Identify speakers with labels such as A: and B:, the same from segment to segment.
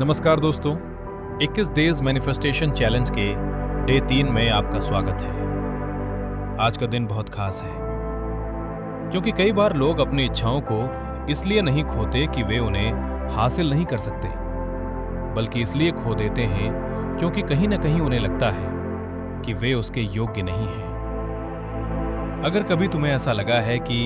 A: नमस्कार दोस्तों, 21 days manifestation challenge के डे 3 में आपका स्वागत है। आज का दिन बहुत खास है क्योंकि कई बार लोग अपनी इच्छाओं को इसलिए नहीं खोते कि वे उन्हें हासिल नहीं कर सकते, बल्कि इसलिए खो देते हैं क्योंकि कहीं ना कहीं उन्हें लगता है कि वे उसके योग्य नहीं हैं। अगर कभी तुम्हें ऐसा लगा है कि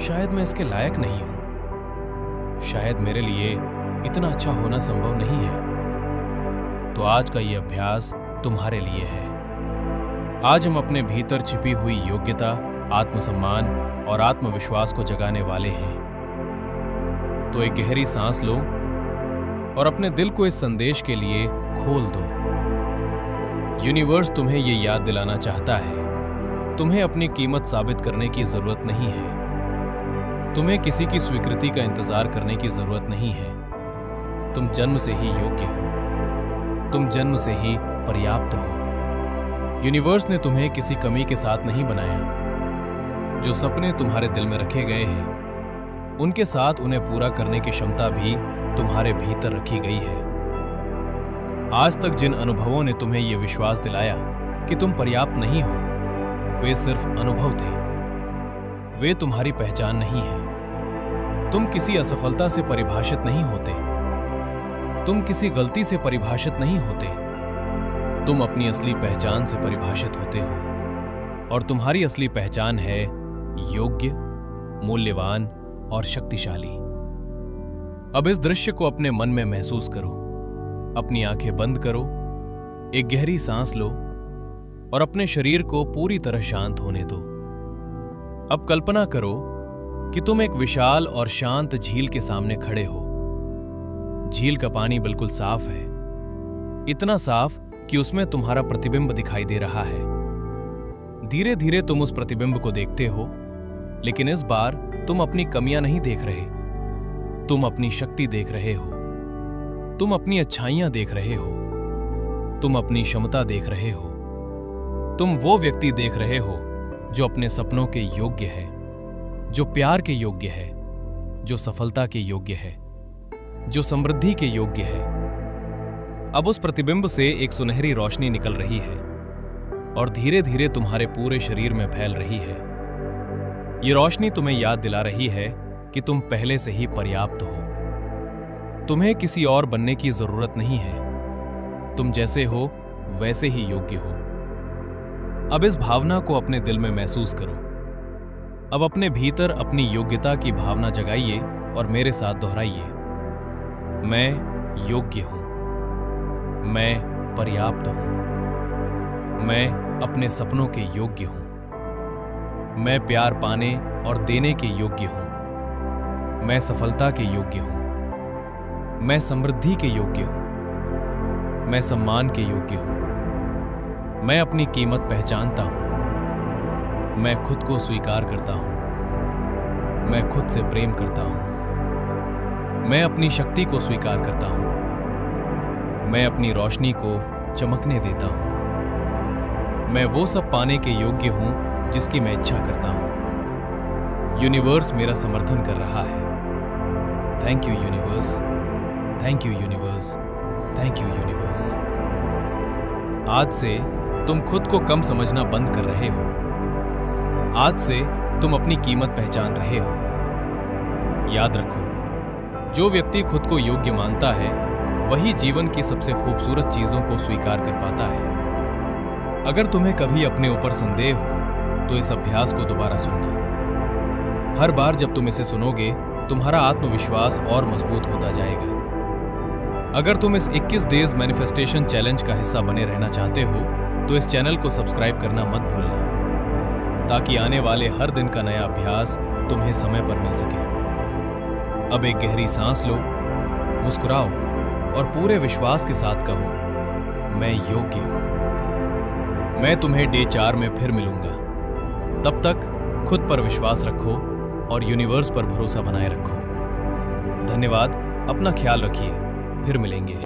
A: शायद मैं इसके लायक नहीं हूं, शायद मेरे लिए इतना अच्छा होना संभव नहीं है, तो आज का यह अभ्यास तुम्हारे लिए है। आज हम अपने भीतर छिपी हुई योग्यता, आत्मसम्मान और आत्मविश्वास को जगाने वाले हैं। तो एक गहरी सांस लो और अपने दिल को इस संदेश के लिए खोल दो। यूनिवर्स तुम्हें यह याद दिलाना चाहता है, तुम्हें अपनी कीमत साबित करने की जरूरत नहीं है। तुम्हें किसी की स्वीकृति का इंतजार करने की जरूरत नहीं है। तुम जन्म से ही योग्य हो, तुम जन्म से ही पर्याप्त हो। यूनिवर्स ने तुम्हें किसी कमी के साथ नहीं बनाया। जो सपने तुम्हारे दिल में रखे गए हैं, उनके साथ उन्हें पूरा करने की क्षमता भी तुम्हारे भीतर रखी गई है। आज तक जिन अनुभवों ने तुम्हें यह विश्वास दिलाया कि तुम पर्याप्त नहीं हो, वे सिर्फ अनुभव थे। वे तुम्हारी पहचान नहीं है। तुम किसी असफलता से परिभाषित नहीं होते, तुम किसी गलती से परिभाषित नहीं होते। तुम अपनी असली पहचान से परिभाषित होते हो, और तुम्हारी असली पहचान है योग्य, मूल्यवान और शक्तिशाली। अब इस दृश्य को अपने मन में महसूस करो। अपनी आंखें बंद करो, एक गहरी सांस लो और अपने शरीर को पूरी तरह शांत होने दो। अब कल्पना करो कि तुम एक विशाल और शांत झील के सामने खड़े हो। झील का पानी बिल्कुल साफ है, इतना साफ कि उसमें तुम्हारा प्रतिबिंब दिखाई दे रहा है। धीरे धीरे तुम उस प्रतिबिंब को देखते हो, लेकिन इस बार तुम अपनी कमियां नहीं देख रहे। तुम अपनी शक्ति देख रहे हो, तुम अपनी अच्छाइयां देख रहे हो, तुम अपनी क्षमता देख रहे हो। तुम वो व्यक्ति देख रहे हो जो अपने सपनों के योग्य है, जो प्यार के योग्य है, जो सफलता के योग्य है, जो समृद्धि के योग्य है। अब उस प्रतिबिंब से एक सुनहरी रोशनी निकल रही है और धीरे धीरे तुम्हारे पूरे शरीर में फैल रही है। ये रोशनी तुम्हें याद दिला रही है कि तुम पहले से ही पर्याप्त हो। तुम्हें किसी और बनने की जरूरत नहीं है। तुम जैसे हो वैसे ही योग्य हो। अब इस भावना को अपने दिल में महसूस करो। अब अपने भीतर अपनी योग्यता की भावना जगाइए और मेरे साथ दोहराइए। मैं योग्य हूं, मैं पर्याप्त हूं, मैं अपने सपनों के योग्य हूं, मैं प्यार पाने और देने के योग्य हूं, मैं सफलता के योग्य हूं, मैं समृद्धि के योग्य हूं, मैं सम्मान के योग्य हूं, मैं अपनी कीमत पहचानता हूं, मैं खुद को स्वीकार करता हूं, मैं खुद से प्रेम करता हूं, मैं अपनी शक्ति को स्वीकार करता हूं, मैं अपनी रोशनी को चमकने देता हूं, मैं वो सब पाने के योग्य हूं जिसकी मैं इच्छा करता हूं। यूनिवर्स मेरा समर्थन कर रहा है। Thank you universe, thank you universe, thank you universe. आज से तुम खुद को कम समझना बंद कर रहे हो। आज से तुम अपनी कीमत पहचान रहे हो। याद रखो, जो व्यक्ति खुद को योग्य मानता है, वही जीवन की सबसे खूबसूरत चीजों को स्वीकार कर पाता है। अगर तुम्हें कभी अपने ऊपर संदेह हो, तो इस अभ्यास को दोबारा सुनना। हर बार जब तुम इसे सुनोगे, तुम्हारा आत्मविश्वास और मजबूत होता जाएगा। अगर तुम इस 21 डेज मैनिफेस्टेशन चैलेंज का हिस्सा बने रहना चाहते हो, तो इस चैनल को सब्सक्राइब करना मत भूलना, ताकि आने वाले हर दिन का नया अभ्यास तुम्हें समय पर मिल सके। अब एक गहरी सांस लो, मुस्कुराओ और पूरे विश्वास के साथ कहो, मैं योग्य हूं। मैं तुम्हें डे 4 में फिर मिलूंगा। तब तक खुद पर विश्वास रखो और यूनिवर्स पर भरोसा बनाए रखो। धन्यवाद, अपना ख्याल रखिए, फिर मिलेंगे।